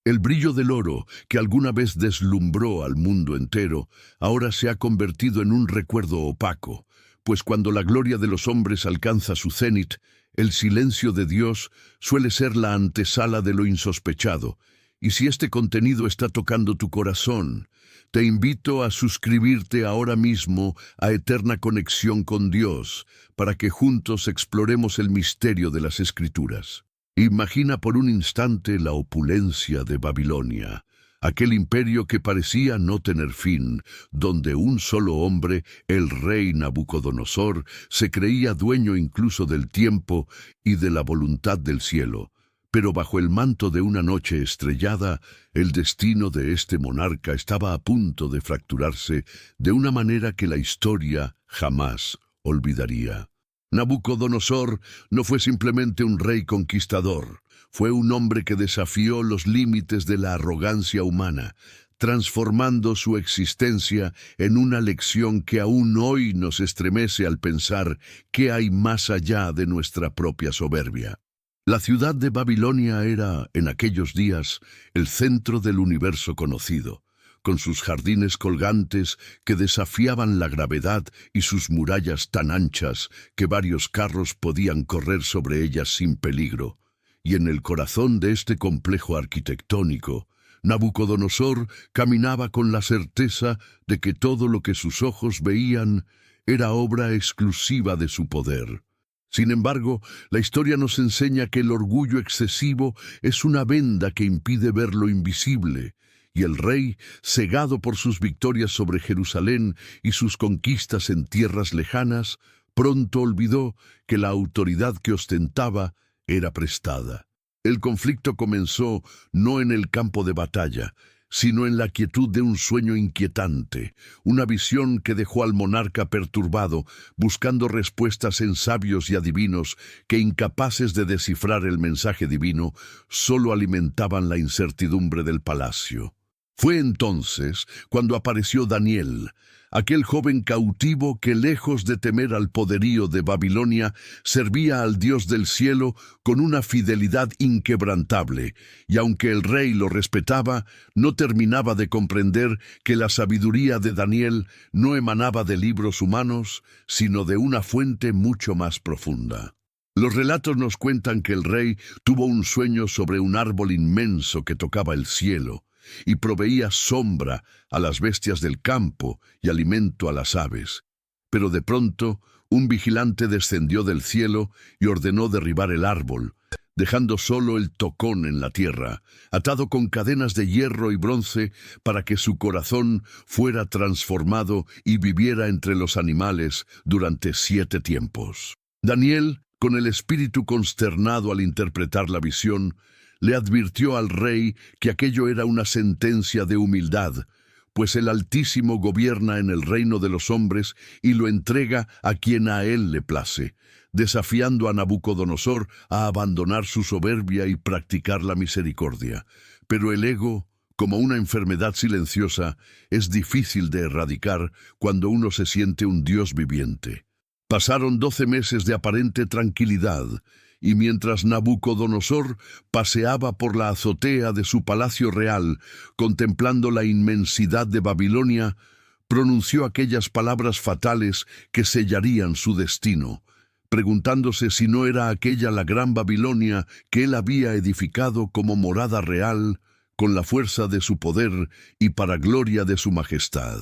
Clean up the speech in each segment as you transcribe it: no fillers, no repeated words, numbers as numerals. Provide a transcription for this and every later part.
El brillo del oro, que alguna vez deslumbró al mundo entero, ahora se ha convertido en un recuerdo opaco, pues cuando la gloria de los hombres alcanza su cenit, el silencio de Dios suele ser la antesala de lo insospechado. Y si este contenido está tocando tu corazón, te invito a suscribirte ahora mismo a Eterna Conexión con Dios, para que juntos exploremos el misterio de las Escrituras. Imagina por un instante la opulencia de Babilonia, aquel imperio que parecía no tener fin, donde un solo hombre, el rey Nabucodonosor, se creía dueño incluso del tiempo y de la voluntad del cielo. Pero bajo el manto de una noche estrellada, el destino de este monarca estaba a punto de fracturarse de una manera que la historia jamás olvidaría. Nabucodonosor no fue simplemente un rey conquistador, fue un hombre que desafió los límites de la arrogancia humana, transformando su existencia en una lección que aún hoy nos estremece al pensar qué hay más allá de nuestra propia soberbia. La ciudad de Babilonia era, en aquellos días, el centro del universo conocido, con sus jardines colgantes que desafiaban la gravedad y sus murallas tan anchas que varios carros podían correr sobre ellas sin peligro. Y en el corazón de este complejo arquitectónico, Nabucodonosor caminaba con la certeza de que todo lo que sus ojos veían era obra exclusiva de su poder. Sin embargo, la historia nos enseña que el orgullo excesivo es una venda que impide ver lo invisible, y el rey, cegado por sus victorias sobre Jerusalén y sus conquistas en tierras lejanas, pronto olvidó que la autoridad que ostentaba era prestada. El conflicto comenzó no en el campo de batalla, sino en la quietud de un sueño inquietante, una visión que dejó al monarca perturbado, buscando respuestas en sabios y adivinos que, incapaces de descifrar el mensaje divino, solo alimentaban la incertidumbre del palacio. Fue entonces cuando apareció Daniel, aquel joven cautivo que, lejos de temer al poderío de Babilonia, servía al Dios del cielo con una fidelidad inquebrantable, y aunque el rey lo respetaba, no terminaba de comprender que la sabiduría de Daniel no emanaba de libros humanos, sino de una fuente mucho más profunda. Los relatos nos cuentan que el rey tuvo un sueño sobre un árbol inmenso que tocaba el cielo, y proveía sombra a las bestias del campo y alimento a las aves. Pero de pronto, un vigilante descendió del cielo y ordenó derribar el árbol, dejando solo el tocón en la tierra, atado con cadenas de hierro y bronce para que su corazón fuera transformado y viviera entre los animales durante 7 tiempos. Daniel, con el espíritu consternado al interpretar la visión, le advirtió al rey que aquello era una sentencia de humildad, pues el Altísimo gobierna en el reino de los hombres y lo entrega a quien a él le place, desafiando a Nabucodonosor a abandonar su soberbia y practicar la misericordia. Pero el ego, como una enfermedad silenciosa, es difícil de erradicar cuando uno se siente un Dios viviente. Pasaron 12 meses de aparente tranquilidad, y mientras Nabucodonosor paseaba por la azotea de su palacio real, contemplando la inmensidad de Babilonia, pronunció aquellas palabras fatales que sellarían su destino, preguntándose si no era aquella la gran Babilonia que él había edificado como morada real, con la fuerza de su poder y para gloria de su majestad.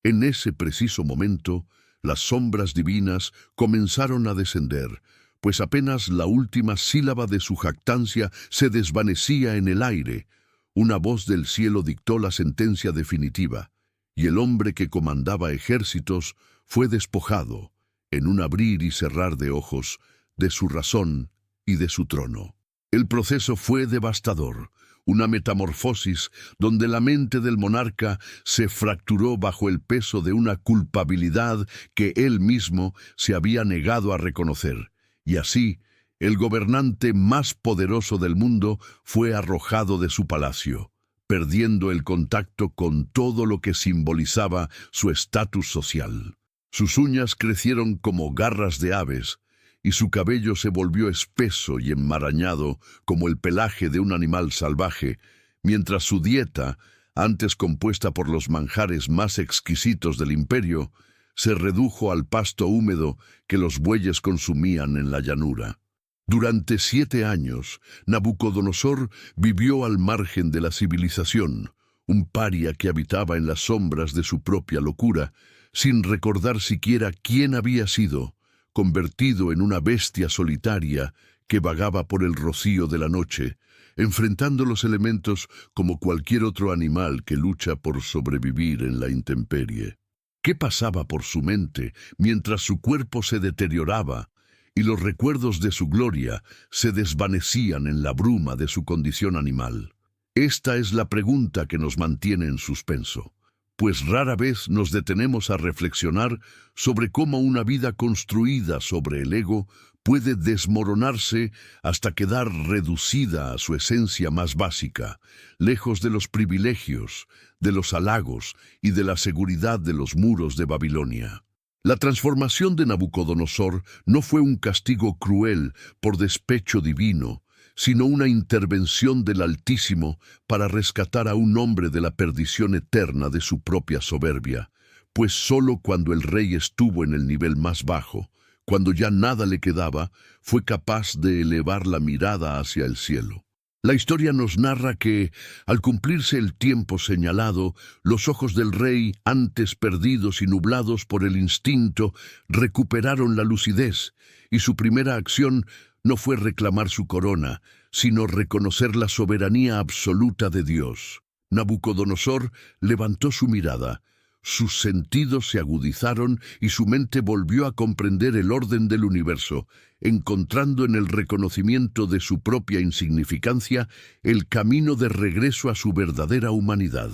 En ese preciso momento, las sombras divinas comenzaron a descender, pues apenas la última sílaba de su jactancia se desvanecía en el aire, una voz del cielo dictó la sentencia definitiva, y el hombre que comandaba ejércitos fue despojado, en un abrir y cerrar de ojos, de su razón y de su trono. El proceso fue devastador, una metamorfosis donde la mente del monarca se fracturó bajo el peso de una culpabilidad que él mismo se había negado a reconocer. Y así, el gobernante más poderoso del mundo fue arrojado de su palacio, perdiendo el contacto con todo lo que simbolizaba su estatus social. Sus uñas crecieron como garras de aves, y su cabello se volvió espeso y enmarañado como el pelaje de un animal salvaje, mientras su dieta, antes compuesta por los manjares más exquisitos del imperio, se redujo al pasto húmedo que los bueyes consumían en la llanura. Durante 7 años, Nabucodonosor vivió al margen de la civilización, un paria que habitaba en las sombras de su propia locura, sin recordar siquiera quién había sido, convertido en una bestia solitaria que vagaba por el rocío de la noche, enfrentando los elementos como cualquier otro animal que lucha por sobrevivir en la intemperie. ¿Qué pasaba por su mente mientras su cuerpo se deterioraba y los recuerdos de su gloria se desvanecían en la bruma de su condición animal? Esta es la pregunta que nos mantiene en suspenso, pues rara vez nos detenemos a reflexionar sobre cómo una vida construida sobre el ego puede desmoronarse hasta quedar reducida a su esencia más básica, lejos de los privilegios, de los halagos y de la seguridad de los muros de Babilonia. La transformación de Nabucodonosor no fue un castigo cruel por despecho divino, sino una intervención del Altísimo para rescatar a un hombre de la perdición eterna de su propia soberbia, pues sólo cuando el rey estuvo en el nivel más bajo, cuando ya nada le quedaba, fue capaz de elevar la mirada hacia el cielo. La historia nos narra que, al cumplirse el tiempo señalado, los ojos del rey, antes perdidos y nublados por el instinto, recuperaron la lucidez, y su primera acción no fue reclamar su corona, sino reconocer la soberanía absoluta de Dios. Nabucodonosor levantó su mirada, sus sentidos se agudizaron y su mente volvió a comprender el orden del universo, encontrando en el reconocimiento de su propia insignificancia el camino de regreso a su verdadera humanidad.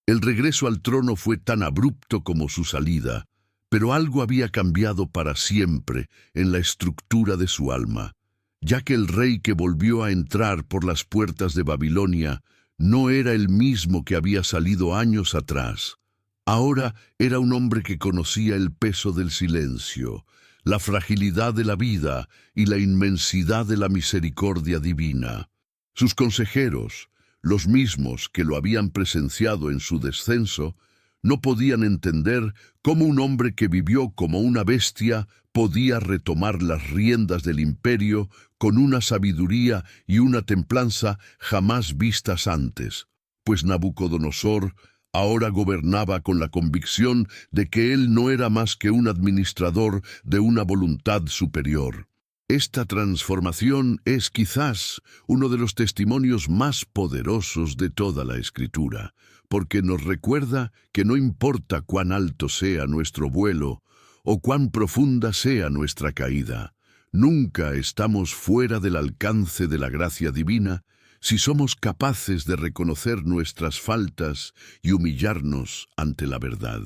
El regreso al trono fue tan abrupto como su salida, pero algo había cambiado para siempre en la estructura de su alma, ya que el rey que volvió a entrar por las puertas de Babilonia no era el mismo que había salido años atrás. Ahora era un hombre que conocía el peso del silencio, la fragilidad de la vida y la inmensidad de la misericordia divina. Sus consejeros, los mismos que lo habían presenciado en su descenso, no podían entender cómo un hombre que vivió como una bestia podía retomar las riendas del imperio con una sabiduría y una templanza jamás vistas antes, pues Nabucodonosor ahora gobernaba con la convicción de que él no era más que un administrador de una voluntad superior. Esta transformación es quizás uno de los testimonios más poderosos de toda la Escritura, porque nos recuerda que no importa cuán alto sea nuestro vuelo o cuán profunda sea nuestra caída, nunca estamos fuera del alcance de la gracia divina si somos capaces de reconocer nuestras faltas y humillarnos ante la verdad.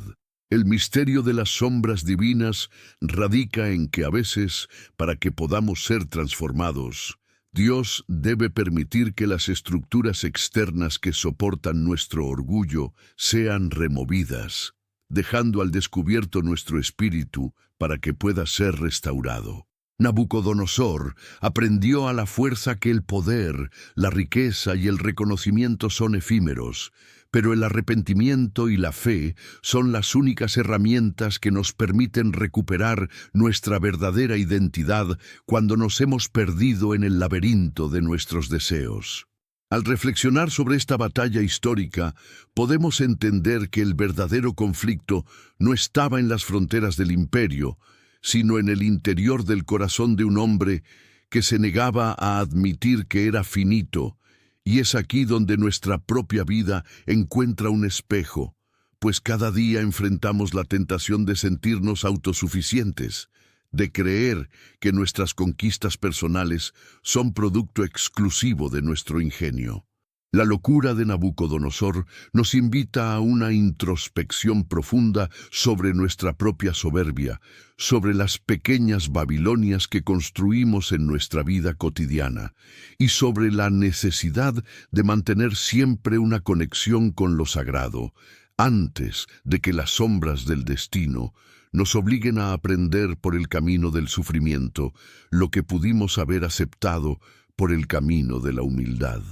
El misterio de las sombras divinas radica en que a veces, para que podamos ser transformados, Dios debe permitir que las estructuras externas que soportan nuestro orgullo sean removidas, dejando al descubierto nuestro espíritu para que pueda ser restaurado. Nabucodonosor aprendió a la fuerza que el poder, la riqueza y el reconocimiento son efímeros, pero el arrepentimiento y la fe son las únicas herramientas que nos permiten recuperar nuestra verdadera identidad cuando nos hemos perdido en el laberinto de nuestros deseos. Al reflexionar sobre esta batalla histórica, podemos entender que el verdadero conflicto no estaba en las fronteras del imperio, sino en el interior del corazón de un hombre que se negaba a admitir que era finito, y es aquí donde nuestra propia vida encuentra un espejo, pues cada día enfrentamos la tentación de sentirnos autosuficientes, de creer que nuestras conquistas personales son producto exclusivo de nuestro ingenio. La locura de Nabucodonosor nos invita a una introspección profunda sobre nuestra propia soberbia, sobre las pequeñas Babilonias que construimos en nuestra vida cotidiana, y sobre la necesidad de mantener siempre una conexión con lo sagrado, antes de que las sombras del destino nos obliguen a aprender por el camino del sufrimiento lo que pudimos haber aceptado por el camino de la humildad.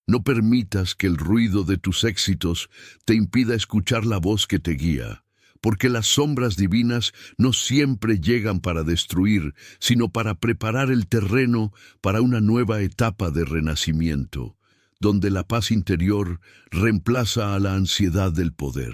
No permitas que el ruido de tus éxitos te impida escuchar la voz que te guía, porque las sombras divinas no siempre llegan para destruir, sino para preparar el terreno para una nueva etapa de renacimiento, donde la paz interior reemplaza a la ansiedad del poder.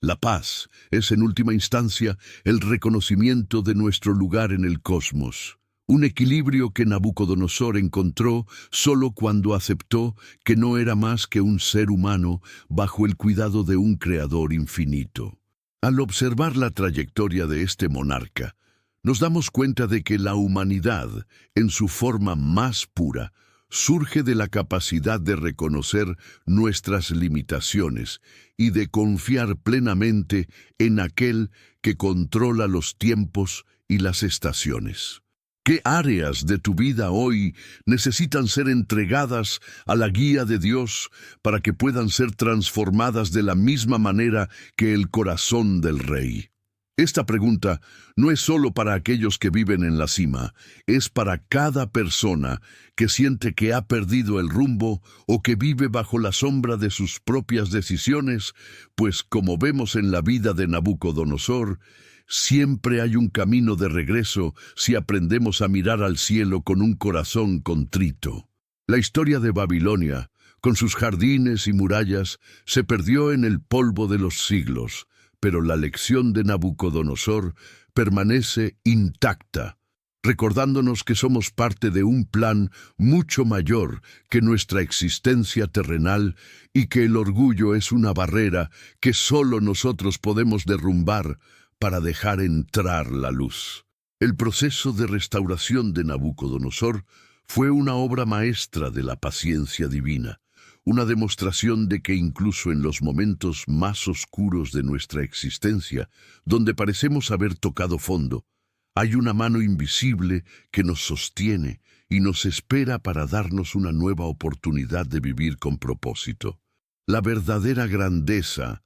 La paz es, en última instancia, el reconocimiento de nuestro lugar en el cosmos. Un equilibrio que Nabucodonosor encontró solo cuando aceptó que no era más que un ser humano bajo el cuidado de un creador infinito. Al observar la trayectoria de este monarca, nos damos cuenta de que la humanidad, en su forma más pura, surge de la capacidad de reconocer nuestras limitaciones y de confiar plenamente en aquel que controla los tiempos y las estaciones. ¿Qué áreas de tu vida hoy necesitan ser entregadas a la guía de Dios para que puedan ser transformadas de la misma manera que el corazón del Rey? Esta pregunta no es solo para aquellos que viven en la cima, es para cada persona que siente que ha perdido el rumbo o que vive bajo la sombra de sus propias decisiones, pues como vemos en la vida de Nabucodonosor, siempre hay un camino de regreso si aprendemos a mirar al cielo con un corazón contrito. La historia de Babilonia, con sus jardines y murallas, se perdió en el polvo de los siglos, pero la lección de Nabucodonosor permanece intacta, recordándonos que somos parte de un plan mucho mayor que nuestra existencia terrenal y que el orgullo es una barrera que solo nosotros podemos derrumbar para dejar entrar la luz. El proceso de restauración de Nabucodonosor fue una obra maestra de la paciencia divina, una demostración de que incluso en los momentos más oscuros de nuestra existencia, donde parecemos haber tocado fondo, hay una mano invisible que nos sostiene y nos espera para darnos una nueva oportunidad de vivir con propósito. La verdadera grandeza,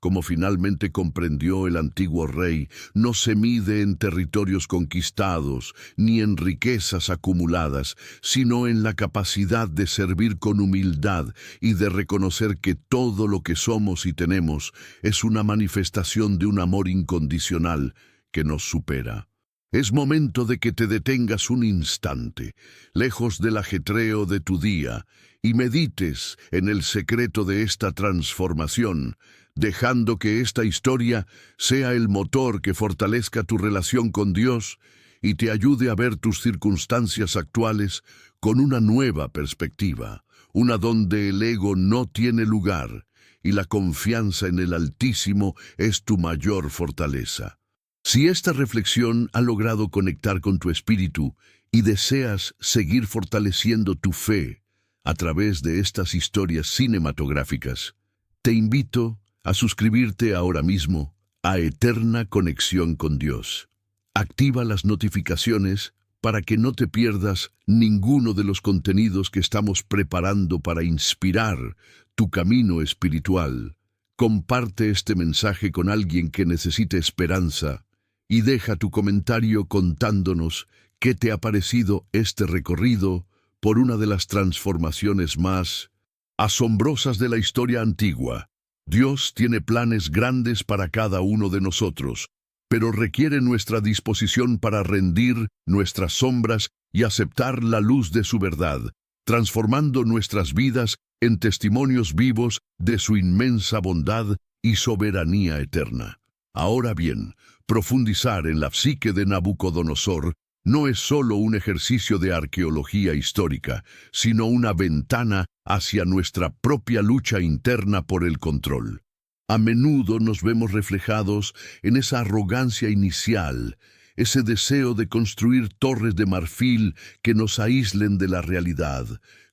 como finalmente comprendió el antiguo rey, no se mide en territorios conquistados ni en riquezas acumuladas, sino en la capacidad de servir con humildad y de reconocer que todo lo que somos y tenemos es una manifestación de un amor incondicional que nos supera. Es momento de que te detengas un instante, lejos del ajetreo de tu día, y medites en el secreto de esta transformación, dejando que esta historia sea el motor que fortalezca tu relación con Dios y te ayude a ver tus circunstancias actuales con una nueva perspectiva, una donde el ego no tiene lugar y la confianza en el Altísimo es tu mayor fortaleza. Si esta reflexión ha logrado conectar con tu espíritu y deseas seguir fortaleciendo tu fe a través de estas historias cinematográficas, te invito a suscribirte ahora mismo a Eterna Conexión con Dios. Activa las notificaciones para que no te pierdas ninguno de los contenidos que estamos preparando para inspirar tu camino espiritual. Comparte este mensaje con alguien que necesite esperanza y deja tu comentario contándonos qué te ha parecido este recorrido por una de las transformaciones más asombrosas de la historia antigua. Dios tiene planes grandes para cada uno de nosotros, pero requiere nuestra disposición para rendir nuestras sombras y aceptar la luz de su verdad, transformando nuestras vidas en testimonios vivos de su inmensa bondad y soberanía eterna. Ahora bien, profundizar en la psique de Nabucodonosor no es solo un ejercicio de arqueología histórica, sino una ventana hacia nuestra propia lucha interna por el control. A menudo nos vemos reflejados en esa arrogancia inicial, ese deseo de construir torres de marfil que nos aíslen de la realidad,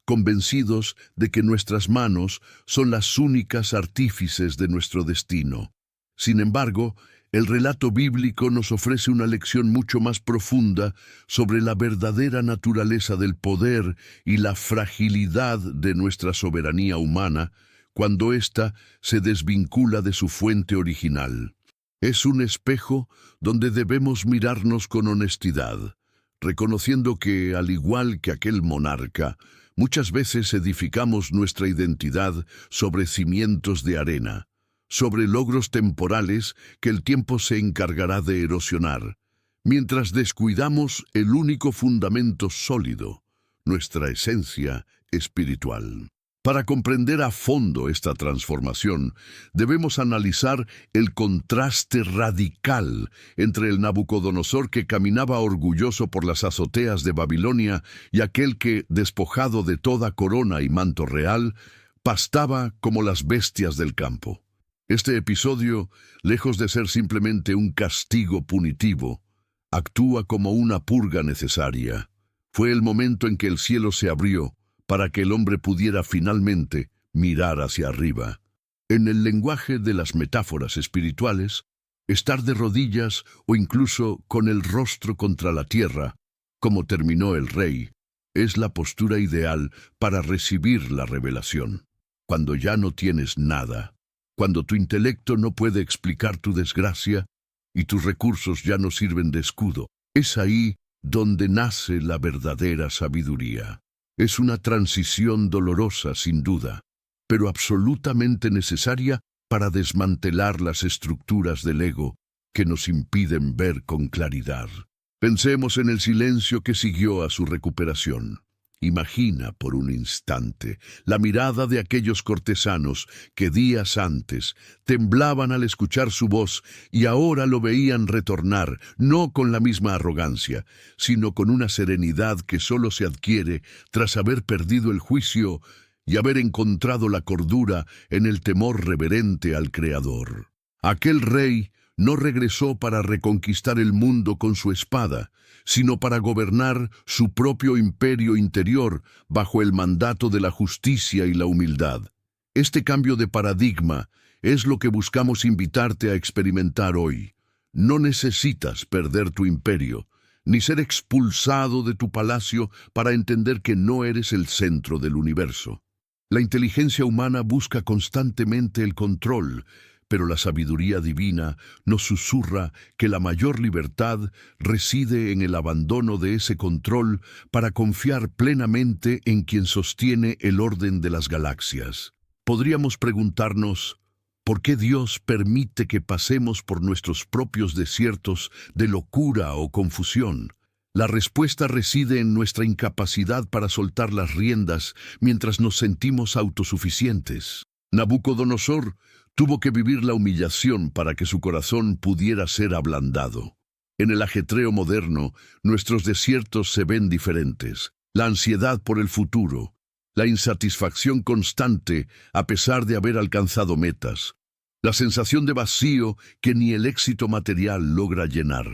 convencidos de que nuestras manos son las únicas artífices de nuestro destino. Sin embargo, el relato bíblico nos ofrece una lección mucho más profunda sobre la verdadera naturaleza del poder y la fragilidad de nuestra soberanía humana cuando ésta se desvincula de su fuente original. Es un espejo donde debemos mirarnos con honestidad, reconociendo que, al igual que aquel monarca, muchas veces edificamos nuestra identidad sobre cimientos de arena, sobre logros temporales que el tiempo se encargará de erosionar, mientras descuidamos el único fundamento sólido, nuestra esencia espiritual. Para comprender a fondo esta transformación, debemos analizar el contraste radical entre el Nabucodonosor que caminaba orgulloso por las azoteas de Babilonia y aquel que, despojado de toda corona y manto real, pastaba como las bestias del campo. Este episodio, lejos de ser simplemente un castigo punitivo, actúa como una purga necesaria. Fue el momento en que el cielo se abrió para que el hombre pudiera finalmente mirar hacia arriba. En el lenguaje de las metáforas espirituales, estar de rodillas o incluso con el rostro contra la tierra, como terminó el rey, es la postura ideal para recibir la revelación. Cuando ya no tienes nada, cuando tu intelecto no puede explicar tu desgracia y tus recursos ya no sirven de escudo, es ahí donde nace la verdadera sabiduría. Es una transición dolorosa, sin duda, pero absolutamente necesaria para desmantelar las estructuras del ego que nos impiden ver con claridad. Pensemos en el silencio que siguió a su recuperación. Imagina por un instante la mirada de aquellos cortesanos que días antes temblaban al escuchar su voz y ahora lo veían retornar, no con la misma arrogancia, sino con una serenidad que solo se adquiere tras haber perdido el juicio y haber encontrado la cordura en el temor reverente al Creador. Aquel rey no regresó para reconquistar el mundo con su espada, sino para gobernar su propio imperio interior bajo el mandato de la justicia y la humildad. Este cambio de paradigma es lo que buscamos invitarte a experimentar hoy. No necesitas perder tu imperio, ni ser expulsado de tu palacio para entender que no eres el centro del universo. La inteligencia humana busca constantemente el control, pero la sabiduría divina nos susurra que la mayor libertad reside en el abandono de ese control para confiar plenamente en quien sostiene el orden de las galaxias. Podríamos preguntarnos, ¿por qué Dios permite que pasemos por nuestros propios desiertos de locura o confusión? La respuesta reside en nuestra incapacidad para soltar las riendas mientras nos sentimos autosuficientes. Nabucodonosor tuvo que vivir la humillación para que su corazón pudiera ser ablandado. En el ajetreo moderno, nuestros desiertos se ven diferentes. La ansiedad por el futuro, la insatisfacción constante a pesar de haber alcanzado metas, la sensación de vacío que ni el éxito material logra llenar.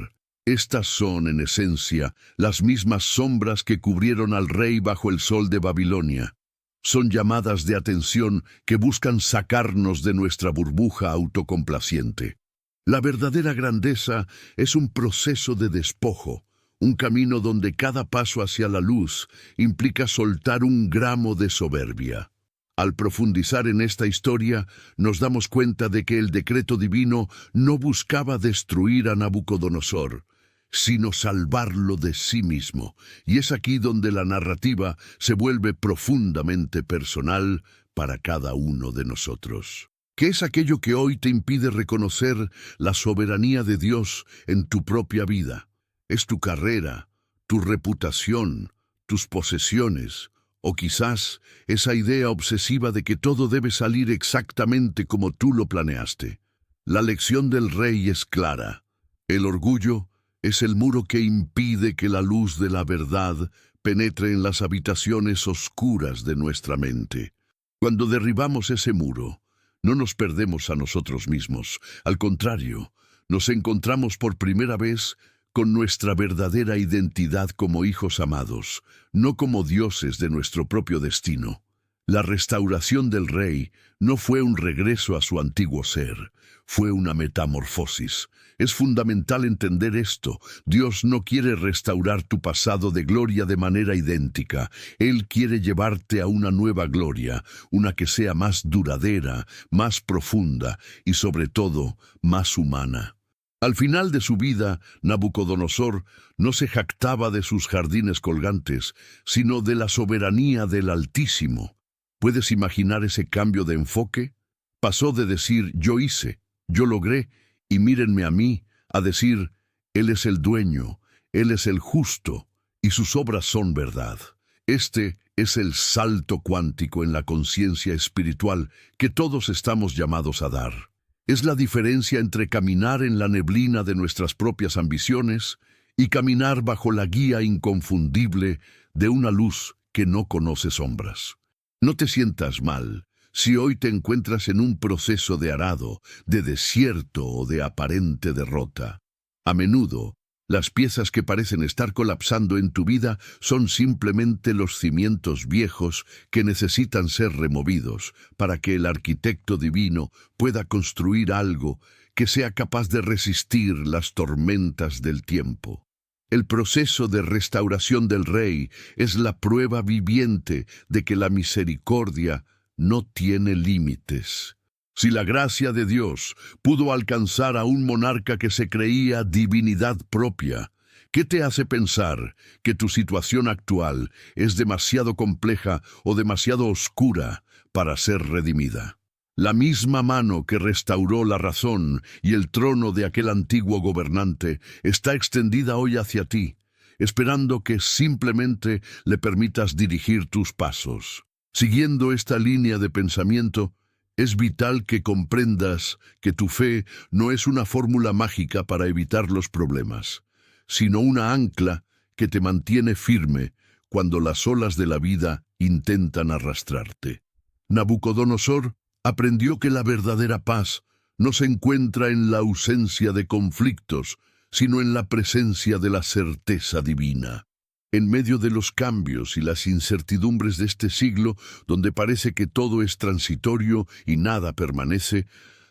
Estas son, en esencia, las mismas sombras que cubrieron al rey bajo el sol de Babilonia. Son llamadas de atención que buscan sacarnos de nuestra burbuja autocomplaciente. La verdadera grandeza es un proceso de despojo, un camino donde cada paso hacia la luz implica soltar un gramo de soberbia. Al profundizar en esta historia, nos damos cuenta de que el decreto divino no buscaba destruir a Nabucodonosor, sino salvarlo de sí mismo. Y es aquí donde la narrativa se vuelve profundamente personal para cada uno de nosotros. ¿Qué es aquello que hoy te impide reconocer la soberanía de Dios en tu propia vida? ¿Es tu carrera, tu reputación, tus posesiones, o quizás esa idea obsesiva de que todo debe salir exactamente como tú lo planeaste? La lección del rey es clara. El orgullo es el muro que impide que la luz de la verdad penetre en las habitaciones oscuras de nuestra mente. Cuando derribamos ese muro, no nos perdemos a nosotros mismos. Al contrario, nos encontramos por primera vez con nuestra verdadera identidad como hijos amados, no como dioses de nuestro propio destino. La restauración del rey no fue un regreso a su antiguo ser, fue una metamorfosis. Es fundamental entender esto. Dios no quiere restaurar tu pasado de gloria de manera idéntica. Él quiere llevarte a una nueva gloria, una que sea más duradera, más profunda y sobre todo más humana. Al final de su vida, Nabucodonosor no se jactaba de sus jardines colgantes, sino de la soberanía del Altísimo. ¿Puedes imaginar ese cambio de enfoque? Pasó de decir, yo hice, yo logré, y mírenme a mí, a decir, Él es el dueño, Él es el justo, y sus obras son verdad. Este es el salto cuántico en la conciencia espiritual que todos estamos llamados a dar. Es la diferencia entre caminar en la neblina de nuestras propias ambiciones y caminar bajo la guía inconfundible de una luz que no conoce sombras. No te sientas mal si hoy te encuentras en un proceso de arado, de desierto o de aparente derrota. A menudo, las piezas que parecen estar colapsando en tu vida son simplemente los cimientos viejos que necesitan ser removidos para que el arquitecto divino pueda construir algo que sea capaz de resistir las tormentas del tiempo. El proceso de restauración del Rey es la prueba viviente de que la misericordia no tiene límites. Si la gracia de Dios pudo alcanzar a un monarca que se creía divinidad propia, ¿qué te hace pensar que tu situación actual es demasiado compleja o demasiado oscura para ser redimida? La misma mano que restauró la razón y el trono de aquel antiguo gobernante está extendida hoy hacia ti, esperando que simplemente le permitas dirigir tus pasos. Siguiendo esta línea de pensamiento, es vital que comprendas que tu fe no es una fórmula mágica para evitar los problemas, sino una ancla que te mantiene firme cuando las olas de la vida intentan arrastrarte. Nabucodonosor aprendió que la verdadera paz no se encuentra en la ausencia de conflictos, sino en la presencia de la certeza divina. En medio de los cambios y las incertidumbres de este siglo, donde parece que todo es transitorio y nada permanece,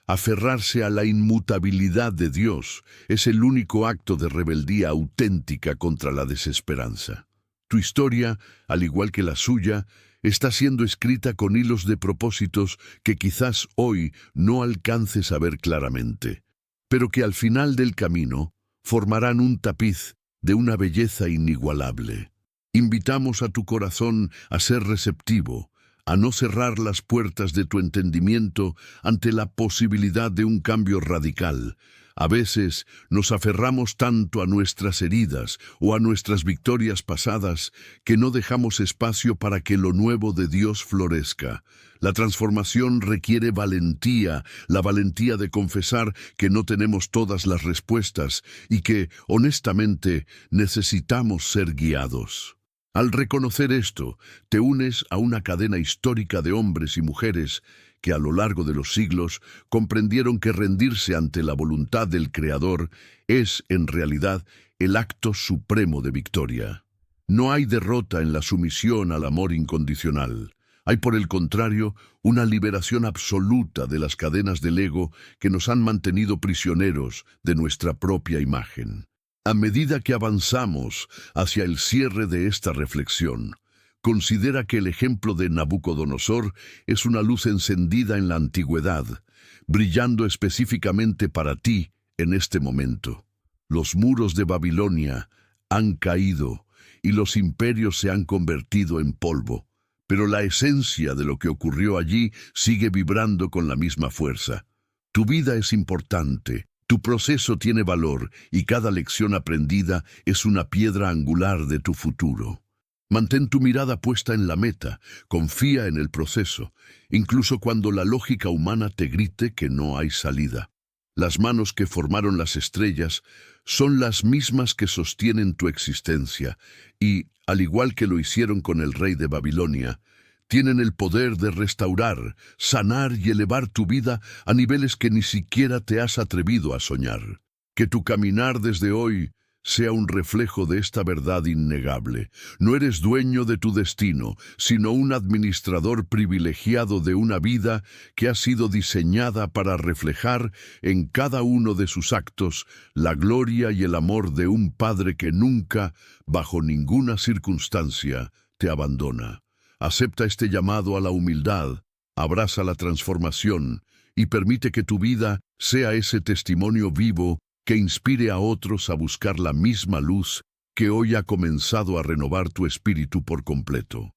aferrarse a la inmutabilidad de Dios es el único acto de rebeldía auténtica contra la desesperanza. Tu historia, al igual que la suya, está siendo escrita con hilos de propósitos que quizás hoy no alcances a ver claramente, pero que al final del camino formarán un tapiz de una belleza inigualable. Invitamos a tu corazón a ser receptivo, a no cerrar las puertas de tu entendimiento ante la posibilidad de un cambio radical. A veces nos aferramos tanto a nuestras heridas o a nuestras victorias pasadas que no dejamos espacio para que lo nuevo de Dios florezca. La transformación requiere valentía, la valentía de confesar que no tenemos todas las respuestas y que, honestamente, necesitamos ser guiados. Al reconocer esto, te unes a una cadena histórica de hombres y mujeres que a lo largo de los siglos comprendieron que rendirse ante la voluntad del Creador es, en realidad, el acto supremo de victoria. No hay derrota en la sumisión al amor incondicional. Hay, por el contrario, una liberación absoluta de las cadenas del ego que nos han mantenido prisioneros de nuestra propia imagen. A medida que avanzamos hacia el cierre de esta reflexión, considera que el ejemplo de Nabucodonosor es una luz encendida en la antigüedad, brillando específicamente para ti en este momento. Los muros de Babilonia han caído y los imperios se han convertido en polvo, pero la esencia de lo que ocurrió allí sigue vibrando con la misma fuerza. Tu vida es importante. Tu proceso tiene valor y cada lección aprendida es una piedra angular de tu futuro. Mantén tu mirada puesta en la meta, confía en el proceso, incluso cuando la lógica humana te grite que no hay salida. Las manos que formaron las estrellas son las mismas que sostienen tu existencia y, al igual que lo hicieron con el rey de Babilonia, tienen el poder de restaurar, sanar y elevar tu vida a niveles que ni siquiera te has atrevido a soñar. Que tu caminar desde hoy sea un reflejo de esta verdad innegable. No eres dueño de tu destino, sino un administrador privilegiado de una vida que ha sido diseñada para reflejar en cada uno de sus actos la gloria y el amor de un Padre que nunca, bajo ninguna circunstancia, te abandona. Acepta este llamado a la humildad, abraza la transformación y permite que tu vida sea ese testimonio vivo que inspire a otros a buscar la misma luz que hoy ha comenzado a renovar tu espíritu por completo.